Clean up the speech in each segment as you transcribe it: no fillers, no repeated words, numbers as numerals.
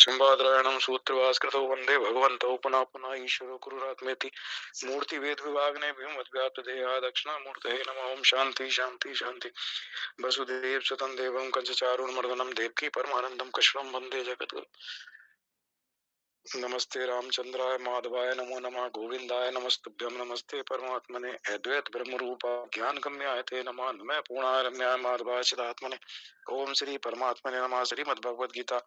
संवादरायणं सूत्रभास्कृतौ वन्दे भगवन्तौ पुनः पुनः ईश्वरो गुरुरात्मेति मूर्तिभेद विभागिने व्योमवद्व्याप्तदेहाय दक्षिणामूर्तये नमः। ओं शान्ति शान्ति शान्ति। वसुदेव सुतं देवं कंसचारूणमर्दनं देवकी परमानन्दं कृष्णं वन्दे जगद्गुरुं। नमस्ते रामचंद्राय माधवाय नमो नमः। गोविंदाय नमस्तुभ्यं। नमस्ते परमात्मने अद्वैत ब्रह्म रूपा ज्ञान गम्याय ते नमः। नमः पूर्णाय रम्याय माधवाय चिदात्मने। ओम श्री परमात्मने नमः। श्रीमद्भगवद गीता।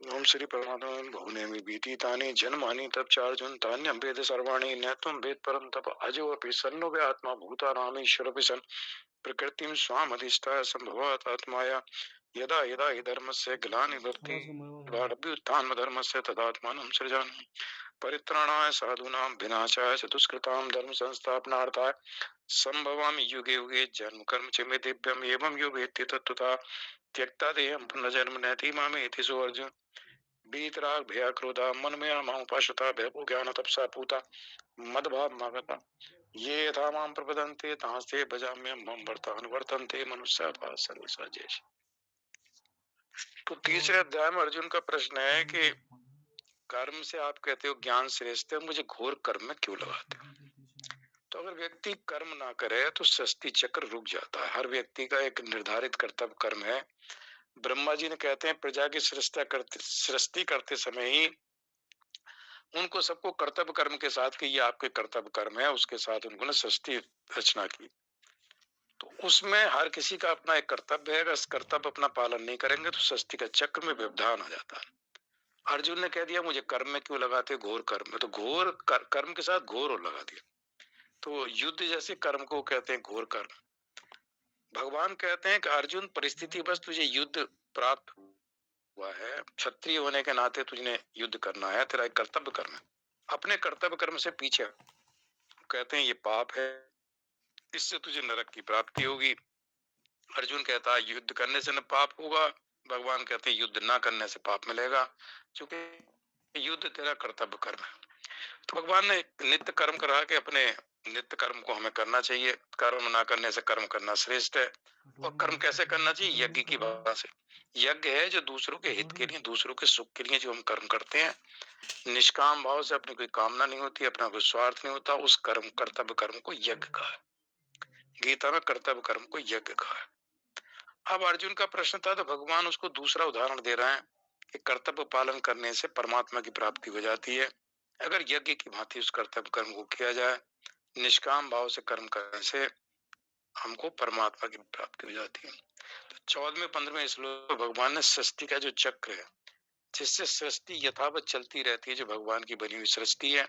ओम श्री परमात्मने भुवने में बीती तानि जन्मानि तब चार्जुन तान्यं वेद सर्वाणि न त्वं वेद परं तप अजो अपि सन्नो वे आत्मा भूतानामीश्वरोऽपि सन् प्रकृतिं स्वामधिष्ठाय सम्भवात् आत्माया यदा यदा हि धर्मस्य ग्लानिर्भवति भारभ्युत्थानधर्मस्य तदात्मानं सृजामि। परित्राणाय साधूनां विनाशाय च दुष्कृतां धर्म संस्थापनार्थाय संभवामि युगे युगे। जन्म कर्म च मे दिव्यम् एवं यो वेत्ति तत्त्वतः त्यक्ता देहं पुनर्जन्म नैति मामेति सो अर्जुन। बीतराग भया क्रोधा मन में मामुपाश्रिता भयभो ज्ञान तपसा पूता मदभाव मागता ये यथा मां प्रपदन्ते तांस्ते भजाम्यहं मम वर्तान् वर्तन्ते मनुष्याः सर्वसा जैसे। तो तीसरे अध्याय में अर्जुन का प्रश्न है कि कर्म से आप कहते हो ज्ञान श्रेष्ठ है, मुझे घोर कर्म में क्यों लगाते हो? तो अगर व्यक्ति कर्म ना करे तो सृष्टि चक्र रुक जाता है। हर व्यक्ति का एक निर्धारित कर्तव्य कर्म है। ब्रह्मा जी ने कहते हैं प्रजा की सृष्टि करते समय ही उनको सबको कर्तव्य कर्म के साथ कि ये आपके कर्तव्य कर्म है, उसके साथ उन्होंने सृष्टि रचना की। तो उसमें हर किसी का अपना एक कर्तव्य है। अगर इस कर्तव्य अपना पालन नहीं करेंगे तो सृष्टि का चक्र में व्यवधान हो जाता है। अर्जुन ने कह दिया मुझे कर्म में क्यों लगाते, घोर कर्म में। तो घोर कर्म के साथ घोर और लगा दिया। तो युद्ध जैसे कर्म को कहते हैं घोर कर्म। भगवान कहते हैं कि अर्जुन परिस्थिति बस तुझे युद्ध प्राप्त हुआ है, क्षत्रिय होने के नाते तुझे युद्ध करना है, तेरा एक कर्तव्य कर्म है। अपने कर्तव्य कर्म से पीछे कहते हैं ये पाप है, इससे तुझे नरक की प्राप्ति होगी। अर्जुन कहता है युद्ध करने से न पाप होगा, भगवान कहते हैं युद्ध ना करने से पाप मिलेगा, क्योंकि युद्ध तेरा कर्तव्य कर्म है। तो भगवान ने नित्य कर्म करा के अपने नित्य कर्म को हमें करना चाहिए। कर्म ना करने से कर्म करना श्रेष्ठ है। और कर्म कैसे करना चाहिए? यज्ञ की भावना से। यज्ञ है जो दूसरों के हित के लिए, दूसरों के सुख के लिए जो हम कर्म करते हैं, निष्काम भाव से, अपनी कोई कामना नहीं होती, अपना कोई स्वार्थ नहीं होता, उस कर्म कर्तव्य कर्म को यज्ञ कहा है। गीता में कर्तव्य कर्म को यज्ञ कहा है। अब अर्जुन का प्रश्न था तो भगवान उसको दूसरा उदाहरण दे रहे हैं कि कर्तव्य पालन करने से परमात्मा की प्राप्ति हो जाती है। अगर यज्ञ की भांति उस कर्तव्य कर्म को किया जाए, निष्काम भाव से कर्म करने से हमको परमात्मा की प्राप्ति हो जाती है। तो 14वें 15वें श्लोक में भगवान ने सृष्टि का जो चक्र है, जिससे सृष्टि यथावत चलती रहती है, जो भगवान की बनी हुई सृष्टि है,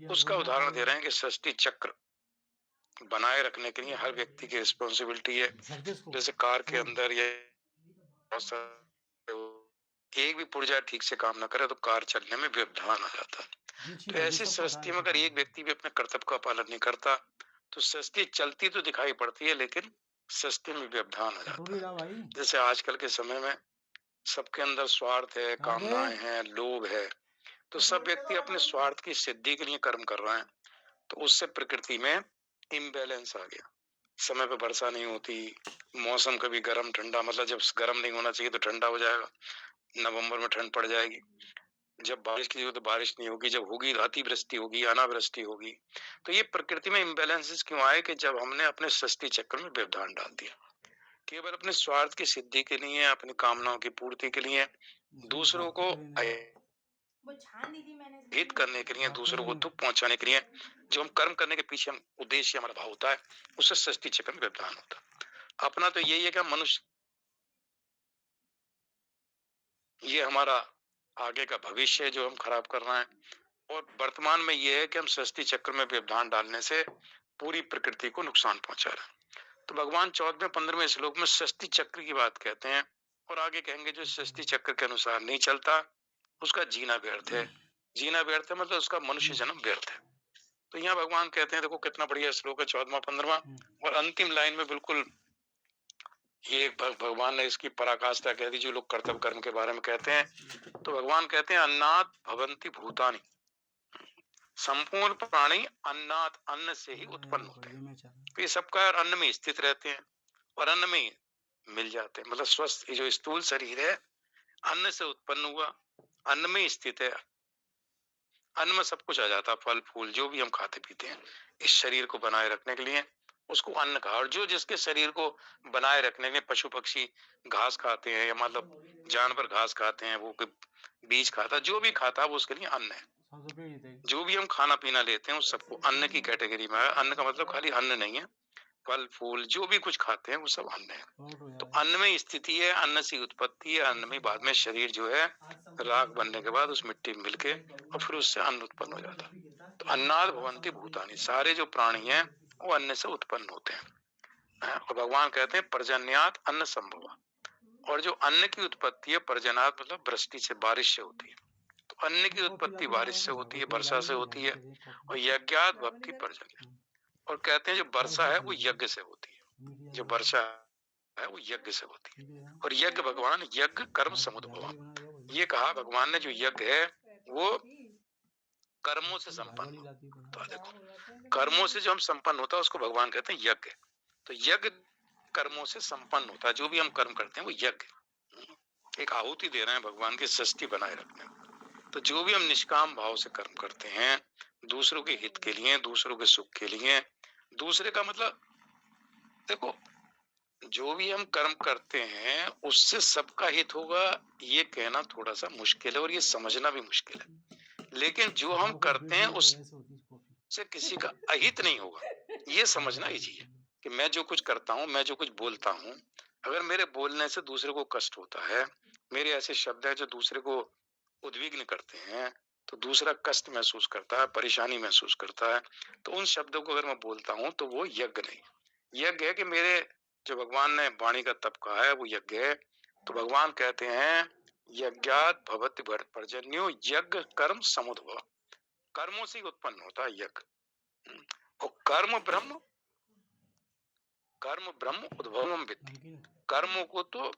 उसका उदाहरण दे रहे हैं कि सृष्टि चक्र बनाए रखने के लिए हर व्यक्ति की रिस्पॉन्सिबिलिटी है। जैसे कार के अंदर या एक भी पुर्जा ठीक से काम ना करे तो कार चलने में व्यवधान आ जाता है। तो ऐसी सृष्टि में अगर एक व्यक्ति भी अपने कर्तव्य का पालन नहीं करता तो सृष्टि चलती तो दिखाई पड़ती है, लेकिन सृष्टि में व्यवधान आ जाता है। जैसे आजकल के समय में सबके अंदर स्वार्थ है, कामनाएं हैं, लोभ है, तो सब व्यक्ति अपने स्वार्थ की सिद्धि के लिए कर्म कर रहे हैं। तो उससे प्रकृति में इम्बैलेंस आ गया। समय पे वर्षा नहीं होती, मौसम कभी गर्म ठंडा, मतलब जब गर्म नहीं होना चाहिए तो ठंडा हो जाएगा, नवंबर में ठंड पड़ जाएगी, जब बारिश की जरूरत तो बारिश नहीं होगी, जब होगी अतिवृष्टि होगी, अनावृष्टि होगी। तो ये प्रकृति में इम्बैलेंसेस क्यों आए? कि जब हमने अपने सृष्टि चक्र में व्यवधान डाल दिया, केवल अपने स्वार्थ की सिद्धि के लिए, अपनी कामनाओं की पूर्ति के लिए, दूसरों को हित करने के लिए, दूसरों को दुख पहुंचाने के लिए जो हम कर्म करने के पीछे हम उद्देश्य हमारा भाव होता है, उससे सृष्टि चक्र में व्यवधान होता है। अपना तो यही है कि मनुष्य, ये हमारा आगे का भविष्य है जो हम खराब कर रहे हैं, और वर्तमान में ये है कि हम सृष्टि चक्र में व्यवधान डालने से पूरी प्रकृति को नुकसान पहुंचा रहे हैं। तो भगवान 14वें 15वें श्लोक में सृष्टि चक्र की बात कहते हैं, और आगे कहेंगे जो सृष्टि चक्र के अनुसार नहीं चलता उसका जीना व्यर्थ है। जीना व्यर्थ है मतलब उसका मनुष्य जन्म व्यर्थ है। तो यहाँ भगवान कहते हैं, देखो कितना बढ़िया श्लोक है 14वां 15वां, और अंतिम लाइन में बिल्कुल ये भगवान ने इसकी पराकाष्ठा कह दी। जो लोग कर्तव्य कर्म के बारे में कहते हैं, तो भगवान कहते हैं अन्नात् भवन्ति भूतानि, संपूर्ण प्राणी अन्नात्, अन्न से ही उत्पन्न होते हैं। तो ये सबका अन्न में स्थित रहते हैं और अन्न में मिल जाते हैं। मतलब स्वस्थ जो स्थूल शरीर है अन्न से उत्पन्न हुआ, अन्न में स्थित है, अन्न में सब कुछ आ जाता, फल फूल जो भी हम खाते पीते हैं इस शरीर को बनाए रखने के लिए उसको अन्न कहा। और जो जिसके शरीर को बनाए रखने के लिए पशु पक्षी घास खाते हैं, या मतलब जानवर घास खाते हैं, वो बीज खाता, जो भी खाता है वो उसके लिए अन्न है। जो भी हम खाना पीना लेते हैं उस सबको अन्न की कैटेगरी में है। अन्न का मतलब खाली अन्न नहीं है, फल फूल जो भी कुछ खाते हैं वो सब अन्न है। तो अन्न में स्थिति है, अन्न से उत्पत्ति है, अन्न में बाद में शरीर जो है राख बनने के बाद उस मिट्टी में मिलके और फिर उससे अन्न उत्पन्न हो जाता है। तो अन्नाद भवन्ति भूतानि, सारे जो प्राणी हैं वो अन्न से उत्पन्न होते हैं। और भगवान कहते हैं पर्जन्यात अन्न संभव। और जो अन्न की उत्पत्ति है, पर्जनात मतलब वृष्टि से, बारिश से होती है। तो अन्न की उत्पत्ति बारिश से होती है, वर्षा से होती है। और यज्ञात भक्ति पर्जन्य, और कहते हैं जो वर्षा है वो यज्ञ से होती है, जो वर्षा है वो यज्ञ से होती है। और यज्ञ भगवान यज्ञ कर्म समुद्भव, ये कहा भगवान ने जो यज्ञ है वो कर्मों से संपन्न होता है। देखो कर्मों से जो हम संपन्न होता है उसको भगवान कहते हैं यज्ञ। तो यज्ञ कर्मों से संपन्न होता है, जो भी हम कर्म करते हैं वो यज्ञ, एक आहुति दे रहे हैं भगवान की सृष्टि बनाए रखने में। तो जो भी हम निष्काम भाव से कर्म करते हैं, दूसरों के हित के लिए, दूसरों के सुख के लिए, दूसरे का मतलब देखो जो भी हम कर्म करते हैं उससे सबका हित होगा, ये कहना थोड़ा सा मुश्किल है और ये समझना भी मुश्किल है। लेकिन जो हम करते हैं उससे किसी का अहित नहीं होगा, ये समझना इजी है। कि मैं जो कुछ करता हूँ, मैं जो कुछ बोलता हूँ, अगर मेरे बोलने से दूसरे को कष्ट होता है, मेरे ऐसे शब्द है जो दूसरे को उद्विग्न करते हैं, तो दूसरा कष्ट महसूस करता है, परेशानी महसूस करता है, तो उन शब्दों को अगर मैं बोलता हूँ तो वो यज्ञ नहीं। यज्ञ है कि मेरे जो भगवान ने वाणी का तप कहा है वो यज्ञ है। तो भगवान कहते हैं यज्ञात भवति पर्जन्यो, यज्ञ कर्म समुद्भव, कर्मों से उत्पन्न होता है यज्ञ। और कर्म ब्रह्म उद्भवम विद्धि, कर्मों को तो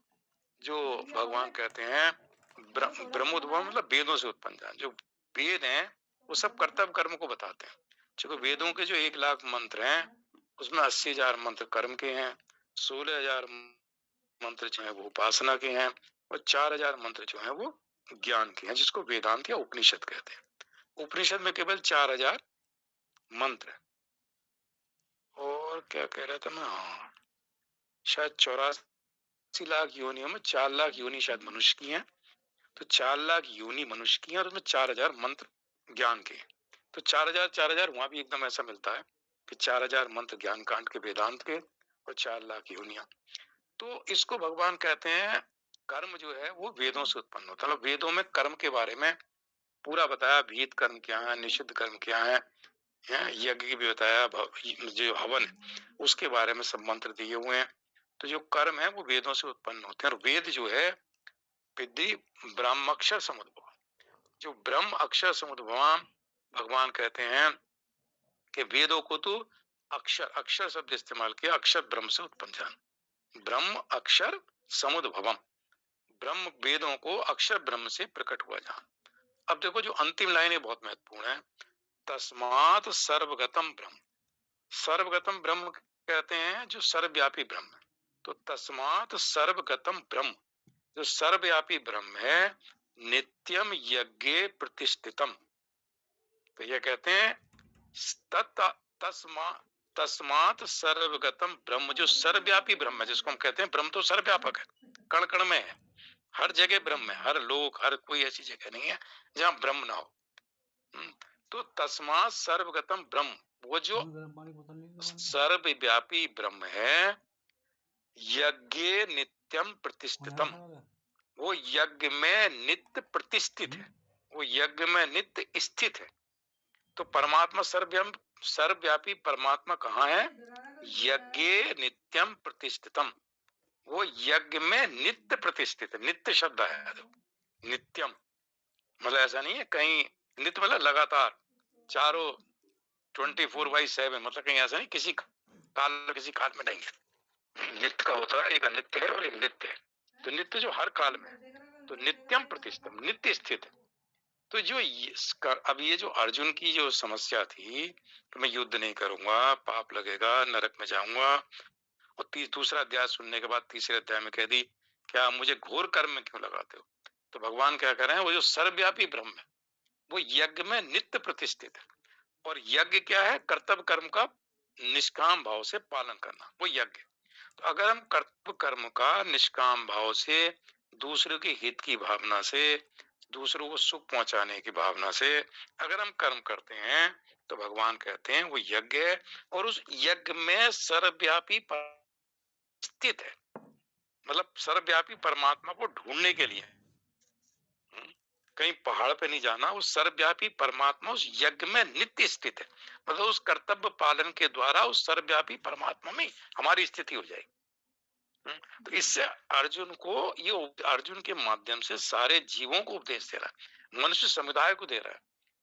जो भगवान कहते हैं ब्रह्मोद्भव मतलब वेदों से उत्पन्न जान, जो वेद हैं वो सब कर्तव्य कर्म को बताते हैं। क्योंकि वेदों के जो 1,00,000 मंत्र हैं उसमें 80,000 मंत्र कर्म के हैं, 16,000 मंत्र जो है वो उपासना के हैं, और 4,000 मंत्र जो है वो ज्ञान के हैं, जिसको वेदांत या उपनिषद कहते हैं। उपनिषद में केवल 4,000 मंत्र है। और क्या कह रहा था मैं, हाँ शायद 84 लाख योनियों में 4 लाख योनि शायद मनुष्य की हैं। तो 4 लाख योनि मनुष्य की हैं और उसमें 4,000 मंत्र ज्ञान के। तो 4,000 वहां भी एकदम ऐसा मिलता है कि 4,000 मंत्र ज्ञान कांड के, वेदांत के, और 4 लाख योनिया। तो इसको भगवान कहते हैं कर्म जो है वो वेदों से उत्पन्न होता है। मतलब वेदों में कर्म के बारे में पूरा बताया, भीत कर्म क्या है, निषिद्ध कर्म क्या है, यज्ञ की भी बताया, जो हवन है उसके बारे में सब मंत्र दिए हुए हैं। तो जो कर्म है वो वेदों से उत्पन्न होते हैं। और वेद जो है विद्धि ब्रह्म अक्षर समुद्भव, जो ब्रह्म अक्षर समुद्भव भगवान कहते हैं कि वेदों को तो अक्षर, अक्षर शब्द इस्तेमाल किया, अक्षर ब्रह्म से उत्पन्न जान, ब्रह्म अक्षर समुद्भवम, ब्रह्म वेदों को अक्षर ब्रह्म से प्रकट हुआ जान। अब देखो जो अंतिम लाइन है बहुत महत्वपूर्ण है, तस्मात् सर्वगतम ब्रह्म, सर्वगतम ब्रह्म कहते हैं जो सर्वव्यापी ब्रह्म है। तो तस्मात् सर्वगतम ब्रह्म, जो सर्वव्यापी ब्रह्म है, नित्यम यज्ञे प्रतिष्ठितम। तो ये कहते हैं तस्मात् सर्वगतम ब्रह्म, जो सर्वव्यापी ब्रह्म है, जिसको हम कहते हैं ब्रह्म तो सर्वव्यापक है, कण कण में है, हर जगह ब्रह्म है, हर लोक, हर कोई ऐसी जगह नहीं है जहां ब्रह्म ना हो। तो तस्मात् सर्वगतम ब्रह्म, वो जो सर्वव्यापी ब्रह्म है, यज्ञ नित्यम प्रतिष्ठितम, वो यज्ञ में नित्य प्रतिष्ठित है, वो यज्ञ में नित्य स्थित है। तो परमात्मा सर्वव्यापी परमात्मा कहाँ है, यज्ञ नित्यम प्रतिष्ठितम, वो यज्ञ में नित्य प्रतिष्ठित है। नित्य शब्द है, नित्यम मतलब ऐसा नहीं है कहीं, नित्य मतलब लगातार, चारों 24/7, मतलब कहीं ऐसा नहीं किसी काल में नहीं है। नित्य का होता है, एक अनित्य है और एक नित्य है। तो नित्य जो हर काल में, तो नित्यम प्रतिष्ठितम, नित्य स्थित है। तो जो अब ये जो अर्जुन की जो समस्या थी कि मैं युद्ध नहीं करूंगा, पाप लगेगा, नरक में जाऊंगा, और दूसरा अध्याय सुनने के बाद तीसरे अध्याय में कह दी क्या मुझे घोर कर्म में क्यों लगाते हो, तो भगवान क्या कर रहे हैं, वो जो सर्वव्यापी ब्रह्म है वो यज्ञ में नित्य प्रतिष्ठित है। और यज्ञ क्या है, कर्तव्य कर्म का निष्काम भाव से पालन करना, वो यज्ञ। तो अगर हम कर्तव्य कर्म का निष्काम भाव से, दूसरों के हित की भावना से, दूसरों को सुख पहुंचाने की भावना से अगर हम कर्म करते हैं, तो भगवान कहते हैं वो यज्ञ है। और उस यज्ञ में सर्वव्यापी स्थित है, मतलब सर्वव्यापी परमात्मा को ढूंढने के लिए। कहीं पहाड़ पे नहीं जाना, उस सर्वव्यापी परमात्मा उस यज्ञ में नित्य स्थित है। मतलब उस कर्तव्य पालन के द्वारा उस सर्वव्यापी परमात्मा में हमारी स्थिति हो जाएगी। तो इससे अर्जुन को ये, अर्जुन के माध्यम से सारे जीवों को उपदेश दे रहा है, मनुष्य समुदाय को दे रहा है।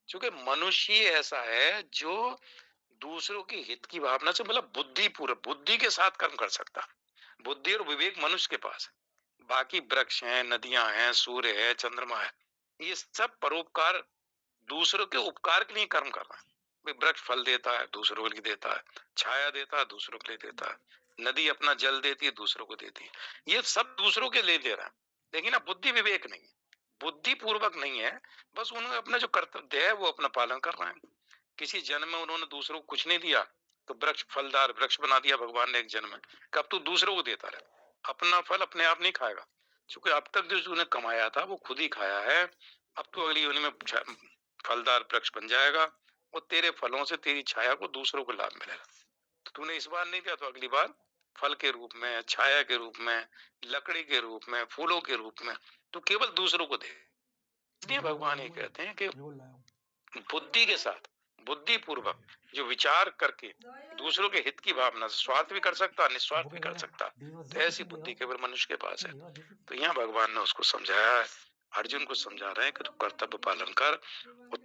क्योंकि मनुष्य ऐसा है जो दूसरों के हित की भावना से, मतलब बुद्धि पूर्व, बुद्धि के साथ कर्म कर सकता है। बुद्धि और विवेक मनुष्य के पास है। बाकी वृक्ष हैं, नदियां हैं, सूर्य है, चंद्रमा है, ये सब परोपकार, दूसरों के उपकार के लिए कर्म कर रहा है। वृक्ष फल देता है, दूसरों के लिए देता है, छाया देता है, दूसरों के लिए देता है, नदी अपना जल देती है, दूसरों को देती है, ये सब दूसरों के लिए दे रहा है। लेकिन अब बुद्धि विवेक नहीं है, बुद्धि पूर्वक नहीं है, बस उन्होंने अपना जो कर्तव्य है वो अपना पालन कर रहे हैं। किसी जन्म में उन्होंने दूसरों को कुछ नहीं दिया, तो वृक्ष फलदार वृक्ष बना दिया भगवान ने एक जन्म में। कब तू दूसरों को देता रहे, अपना फल अपने आप नहीं खाएगा, क्योंकि अब तक जो तूने कमाया था वो खुद ही खाया है। अब तो अगली योनि में फलदार वृक्ष बन जाएगा, वो तेरे फलों से तेरी छाया को दूसरों को लाभ मिलेगा। तो तूने इस बार नहीं दिया, तो अगली बार फल के रूप में, छाया के रूप में, लकड़ी के रूप में, फूलों के रूप में तू केवल दूसरों को दे। इसलिए भगवान ये कहते हैं कि बुद्धि के साथ, बुद्धि पूर्वक जो विचार करके दूसरों के हित की भावना से, स्वार्थ भी कर सकता, निस्वार्थ भी कर सकता, तो ऐसी बुद्धि केवल मनुष्य के पास है। तो यहाँ भगवान ने उसको समझाया है, अर्जुन को समझा रहे हैं कि तू कर्तव्य पालन कर।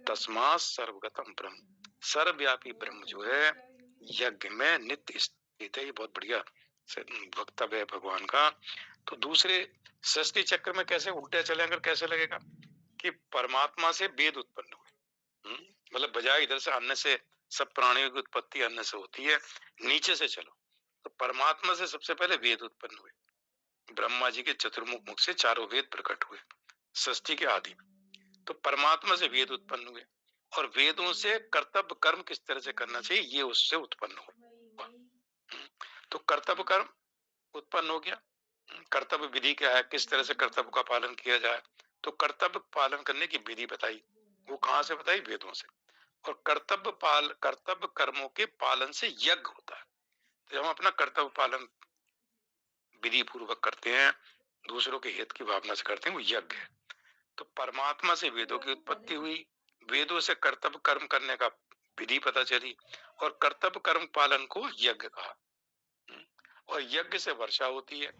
तस्मात् सर्वगतम ब्रह्म, सर्वव्यापी ब्रह्म जो है यज्ञ में नित्य स्थित है। ये बहुत बढ़िया वक्तव्य है भगवान का। तो दूसरे सृष्टि चक्र में कैसे उल्टे चले, अगर कैसे लगेगा कि परमात्मा से वेद उत्पन्न हुए, मतलब बजाय इधर से अन्न से, सब प्राणियों की उत्पत्ति अन्न से होती है, नीचे से चलो तो परमात्मा से सबसे पहले वेद उत्पन्न हुए। ब्रह्मा जी के चतुर्मुख मुख से चारों वेद प्रकट हुए सृष्टि के आदि में। तो परमात्मा से वेद उत्पन्न हुए, और वेदों से कर्तव्य कर्म किस तरह से करना चाहिए ये उससे उत्पन्न हुआ। तो कर्तव्य कर्म उत्पन्न हो गया। कर्तव्य विधि क्या है, किस तरह से कर्तव्य का पालन किया जाए, तो कर्तव्य पालन करने की विधि बताई। वो कहाँ से बताई, वेदों से। और कर्तव्य कर्मों के पालन से यज्ञ होता है। तो जब हम अपना कर्तव्य पालन विधि पूर्वक करते हैं, दूसरों के हित की भावना से करते हैं, वो यज्ञ है। तो परमात्मा से वेदों की उत्पत्ति हुई, वेदों से कर्तव्य कर्म करने का विधि पता चली, और कर्तव्य कर्म पालन को यज्ञ कहा। और यज्ञ से वर्षा होती है,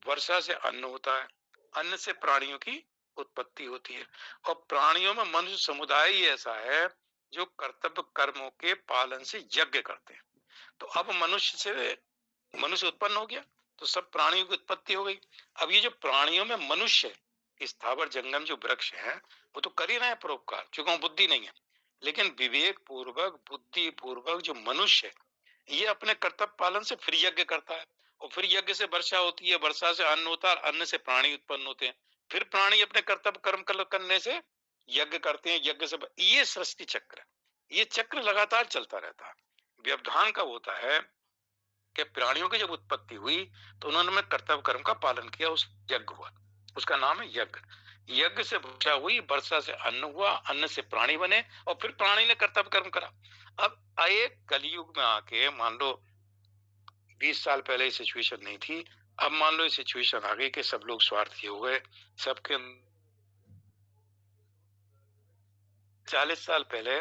वर्षा से अन्न होता है, अन्न से प्राणियों की उत्पत्ति होती है, और प्राणियों में मनुष्य समुदाय ही ऐसा है जो कर्तव्य कर्मों के पालन से यज्ञ करते हैं। तो अब मनुष्य से मनुष्य उत्पन्न हो गया, तो सब प्राणियों की उत्पत्ति हो गई। अब ये जो प्राणियों में मनुष्य है, स्थावर जंगम जो वृक्ष है, वो तो कर ही रहे हैं परोपकार, क्योंकि बुद्धि नहीं है। लेकिन विवेक पूर्वक, बुद्धि पूर्वक जो मनुष्य है, ये अपने कर्तव्य पालन से फिर यज्ञ करता है, और फिर यज्ञ से वर्षा होती है, वर्षा से अन्न होता है, अन्न से प्राणी उत्पन्न होते हैं, फिर प्राणी अपने कर्तव्य कर्म करने से यज्ञ करते हैं, यज्ञ से ये सृष्टि चक्र है। ये चक्र लगातार चलता रहता है। व्यवधान का होता है कि प्राणियों की जब उत्पत्ति हुई तो उन्होंने कर्तव्य कर्म का पालन किया, उस यज्ञ हुआ, उसका नाम है यज्ञ। यज्ञ से वर्षा हुई, वर्षा से अन्न हुआ, अन्न से प्राणी बने, और फिर प्राणी ने कर्तव्य कर्म करा। अब एक कलयुग में आके मान लो 20 साल पहले ये सिचुएशन नहीं थी, अब मान लो ये सिचुएशन आ गई कि सब लोग स्वार्थी हो गए, सबके 40 साल पहले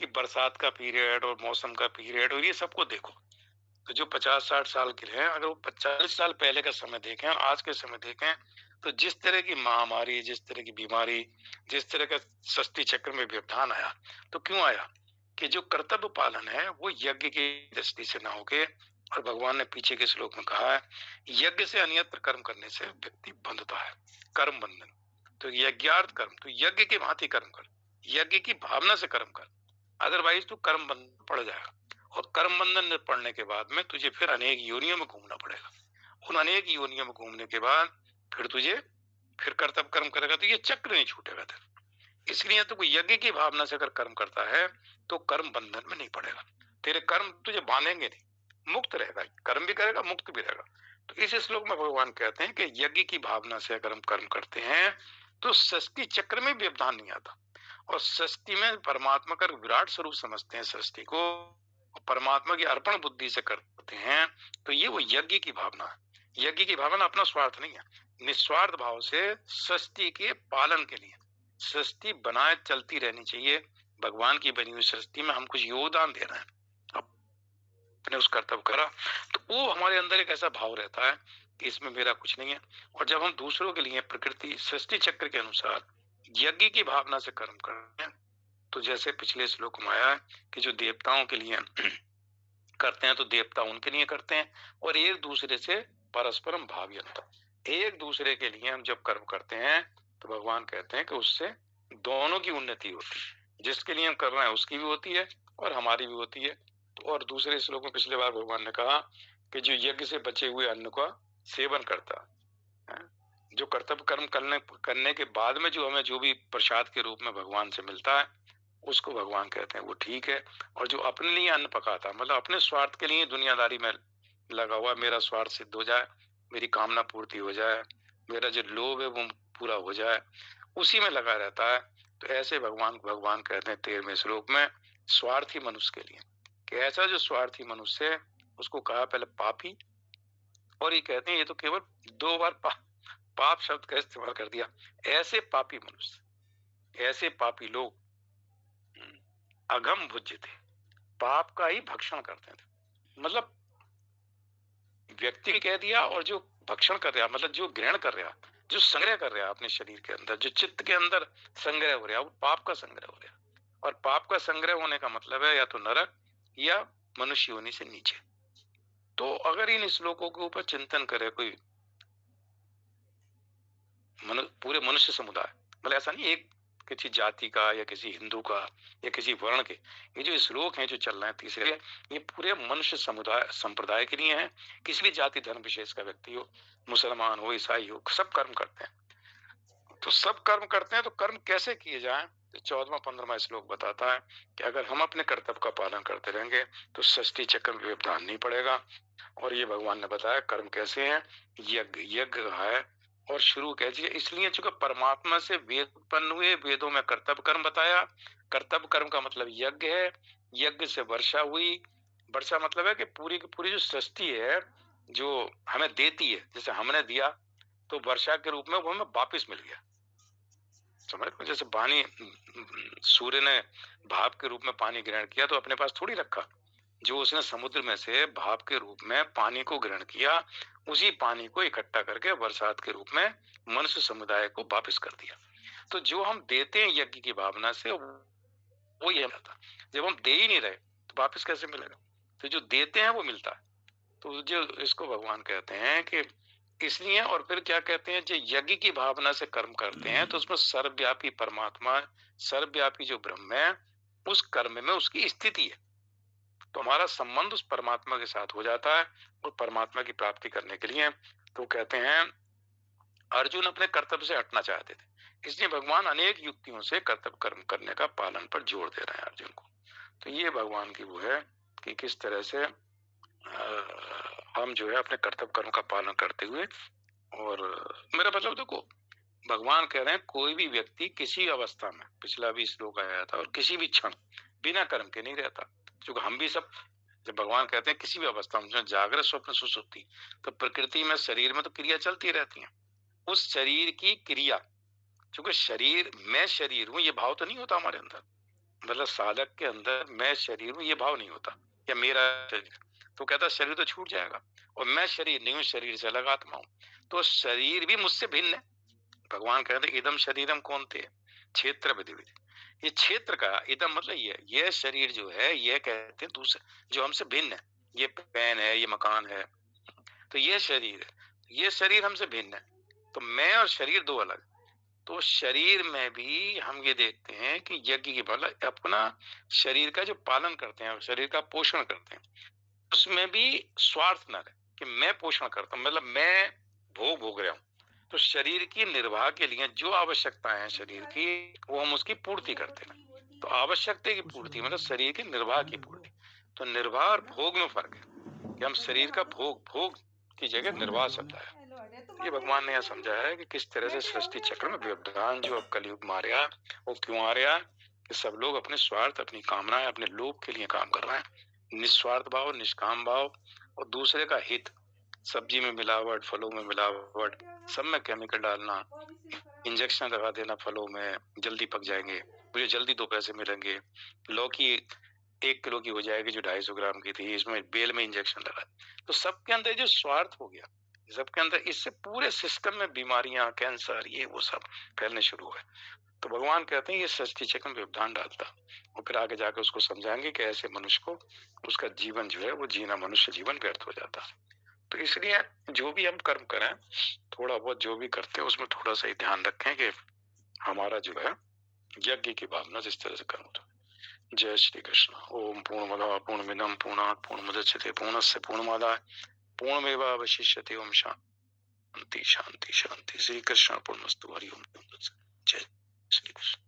कि बरसात का पीरियड और मौसम का पीरियड और ये सबको देखो, तो जो 50-60 साल के हैं, अगर वो 40 साल पहले का समय देखें और आज के समय देखें, तो जिस तरह की महामारी, जिस तरह की बीमारी, जिस तरह का सृष्टि चक्र में व्यवधान आया, तो क्यों आया कि जो कर्तव्य पालन है वो यज्ञ की दृष्टि से ना होके, और भगवान ने पीछे के श्लोक में कहा है, यज्ञ से अन्यत्र कर्म करने से व्यक्ति बंधता है, कर्म बंधन। तो यज्ञार्थ कर्म, तो यज्ञ की भांति कर्म कर, यज्ञ की भावना से कर्म कर, अदरवाइज तू कर्म बंधन पड़ जाएगा। और कर्म बंधन में पड़ने के बाद में तुझे फिर अनेक योनियों में घूमना पड़ेगा। उन अनेक योनियों में घूमने के बाद फिर तुझे फिर कर्तव्य कर्म करेगा तो ये चक्र नहीं छूटेगा तेरा। इसलिए तो कोई यज्ञ की भावना से अगर कर्म करता है तो कर्म बंधन में नहीं पड़ेगा, तेरे कर्म तुझे बांधेंगे नहीं, मुक्त रहेगा, कर्म भी करेगा मुक्त भी रहेगा। तो इस श्लोक में भगवान कहते हैं कि यज्ञ की भावना से अगर हम कर्म करते हैं तो सृष्टि चक्र में भी व्यवधान नहीं आता, और सृष्टि में परमात्मा का विराट स्वरूप समझते हैं सृष्टि को, परमात्मा की अर्पण बुद्धि से करते हैं, तो ये वो यज्ञ की भावना है। यज्ञ की भावना अपना स्वार्थ नहीं है, निस्वार्थ भाव से सृष्टि के पालन के लिए, सृष्टि बनाए चलती रहनी चाहिए, भगवान की बनी हुई सृष्टि में हम कुछ योगदान दे रहे हैं, अपने उस कर्तव्य करा, तो वो हमारे अंदर एक ऐसा भाव रहता है कि इसमें मेरा कुछ नहीं है। और जब हम दूसरों के लिए प्रकृति सृष्टि चक्र के अनुसार यज्ञ की भावना से कर्म करते हैं, तो जैसे पिछले श्लोक में आया है कि जो देवताओं के लिए करते हैं तो देवता उनके लिए करते हैं, और एक दूसरे से परस्परम भावयंता, एक दूसरे के लिए हम जब कर्म करते हैं तो भगवान कहते हैं कि उससे दोनों की उन्नति होती है, जिसके लिए हम कर रहे हैं उसकी भी होती है और हमारी भी होती है। तो और दूसरे श्लोक में पिछले बार भगवान ने कहा कि जो यज्ञ से बचे हुए अन्न का सेवन करता है, जो कर्तव्य कर्म करने के बाद में जो हमें जो भी प्रसाद के रूप में भगवान से मिलता है उसको भगवान कहते हैं वो ठीक है। और जो अपने लिए अन्न पकाता, मतलब अपने स्वार्थ के लिए दुनियादारी में लगा हुआ, मेरा स्वार्थ सिद्ध हो जाए, मेरी कामना पूर्ति हो जाए, मेरा जो लोभ है वो पूरा हो जाए, उसी में लगा रहता है, तो ऐसे भगवान भगवान कहते हैं 13वें श्लोक में स्वार्थी मनुष्य के लिए, कि ऐसा जो स्वार्थी मनुष्य है उसको कहा पहले पापी, और ये कहते हैं ये तो केवल 2 बार पाप शब्द का इस्तेमाल कर दिया। ऐसे पापी मनुष्य, ऐसे पापी लोग अघम भुज्य थे, पाप का ही भक्षण करते थे, मतलब व्यक्ति कह दिया, और जो भक्षण कर रहा, मतलब जो ग्रहण कर रहा, जो संग्रह कर रहा अपने शरीर के अंदर, जो चित्त के अंदर संग्रह हो रहा, वो पाप का संग्रह हो रहा, और पाप का संग्रह होने का मतलब है या तो नरक या मनुष्य होने से नीचे। तो अगर इन श्लोकों के ऊपर चिंतन करे कोई पूरे मनुष्य समुदाय, मतलब ऐसा नहीं एक किसी जाति का या किसी हिंदू का या किसी वर्ण के, ये जो श्लोक हैं जो चल रहे हैं तीसरे, ये पूरे मनुष्य समुदाय संप्रदाय के लिए हैं, किसी भी जाति धर्म विशेष का व्यक्ति हो, मुसलमान हो ईसाई हो, सब कर्म करते हैं। तो सब कर्म करते हैं, तो कर्म कैसे किए जाएं, तो 14वां-15वां श्लोक बताता है कि अगर हम अपने कर्तव्य का पालन करते रहेंगे तो सृष्टि चक्र में व्यवधान नहीं पड़ेगा। और ये भगवान ने बताया कर्म कैसे हैं, यज्ञ यज्ञ है, और शुरू कैसे, इसलिए चूंकि परमात्मा से वेद उत्पन्न हुए, वेदों में कर्तव्य कर्म बताया, कर्तव्य कर्म का मतलब यज्ञ है, यज्ञ से वर्षा हुई, वर्षा मतलब है कि पूरी की पूरी जो सृष्टि है जो हमें देती है, जैसे हमने दिया तो वर्षा के रूप में वो हमें वापिस मिल गया, समझ लो, जैसे पानी सूर्य ने भाप के रूप में पानी ग्रहण किया तो अपने पास थोड़ी रखा, जो उसने समुद्र में से भाप के रूप में पानी को ग्रहण किया, उसी पानी को इकट्ठा करके बरसात के रूप में मनुष्य समुदाय को वापस कर दिया। तो जो हम देते हैं यज्ञ की भावना से वो ये था, जब हम दे ही नहीं रहे तो वापस कैसे मिलेगा, तो जो देते हैं वो मिलता है। तो जो इसको भगवान कहते हैं कि इसलिए, और फिर क्या कहते हैं, जो यज्ञ की भावना से कर्म करते हैं तो उसमें सर्वव्यापी परमात्मा, सर्वव्यापी जो ब्रह्म है, उस कर्म में उसकी स्थिति है, तो हमारा संबंध उस परमात्मा के साथ हो जाता है, और परमात्मा की प्राप्ति करने के लिए तो कहते हैं अर्जुन अपने कर्तव्य से हटना चाहते थे, इसलिए भगवान अनेक युक्तियों से कर्तव्य कर्म करने का पालन पर जोर दे रहे हैं अर्जुन को। तो ये भगवान की वो है कि किस तरह से हम जो है अपने कर्तव्य कर्म का पालन करते हुए, और मेरा मतलब देखो भगवान कह रहे हैं कोई भी व्यक्ति किसी अवस्था में, पिछला भी श्लोक आया था, और किसी भी क्षण बिना कर्म के नहीं रहता, क्योंकि हम भी सब, जब भगवान कहते हैं किसी भी अवस्था में, जागृत स्वप्न सुषुप्ति, तो प्रकृति में शरीर में तो क्रिया चलती रहती है, उस शरीर की क्रिया, क्योंकि शरीर, मैं शरीर हूँ ये भाव तो नहीं होता हमारे अंदर, मतलब साधक के अंदर मैं शरीर हूँ ये भाव नहीं होता, या मेरा शरीर, तो कहता शरीर तो छूट जाएगा, और मैं शरीर नहीं हूँ, शरीर से अलग आत्मा हूँ, तो शरीर भी मुझसे भिन्न है। भगवान कहते इदम शरीरम कौन थे क्षेत्र विधि विधि, ये क्षेत्र का इदम मतलब ये शरीर जो है, ये कहते हैं दूसरा जो हमसे भिन्न है, ये पेन है, ये मकान है, तो ये शरीर है, ये शरीर हमसे भिन्न है, तो मैं और शरीर दो अलग। तो शरीर में भी हम ये देखते हैं कि यज्ञ की मतलब अपना शरीर का जो पालन करते हैं, शरीर का पोषण करते हैं, उसमें भी स्वार्थ न रहे कि मैं पोषण करता हूं, मतलब मैं भोग भोग रहा हूं, तो शरीर की निर्वाह के लिए जो आवश्यकताएं हैं शरीर की, वो हम उसकी पूर्ति करते हैं। तो आवश्यकता की पूर्ति मतलब शरीर की निर्वाह की पूर्ति। तो निर्वाह और भोग में फर्क है कि हम शरीर का भोग की जगह निर्वाह शब्द आया। ये भगवान ने यह समझाया है कि किस तरह से सृष्टि चक्र में व्यवधान जो अब कलयुग में आ रहा है, वो क्यों आ रहा है कि सब लोग अपने स्वार्थ, अपनी कामनाएं, अपने लोभ के लिए काम कर रहे हैं। निस्वार्थ भाव, निष्काम भाव और दूसरे का हित। सब्जी में मिलावट, फलों में मिलावट, सब में केमिकल डालना, इंजेक्शन लगा देना फलों में, जल्दी पक जाएंगे, मुझे जल्दी 2 पैसे मिलेंगे। लौकी 1 किलो की हो जाएगी जो 250 ग्राम की थी, इसमें बेल में इंजेक्शन लगा। तो सबके अंदर जो स्वार्थ हो गया, सबके अंदर, इससे पूरे सिस्टम में बीमारियां, कैंसर, ये वो सब फैलने शुरू हुए। तो भगवान कहते हैं ये सृष्टि चक्र में व्यवधान डालता, और फिर आगे जाकर उसको समझाएंगे कि ऐसे मनुष्य को उसका जीवन जो है वो जीना, मनुष्य जीवन व्यर्थ हो जाता है। तो इसलिए जो भी हम कर्म करें, थोड़ा बहुत जो भी करते हैं उसमें थोड़ा सा ही ध्यान रखें कि हमारा जो है यज्ञ की भावना जिस तरह से कर्म होता है। जय श्री कृष्ण। ओम पूर्णमदः पूर्णमिदं पूर्णात् पूर्णमुदच्यते पूर्णस्य पूर्णमादाय पूर्णमेवावशिष्यते। ओम शांति शांति शांति। श्री कृष्ण पूर्णस्तु। हरि ओम। जय श्री कृष्ण।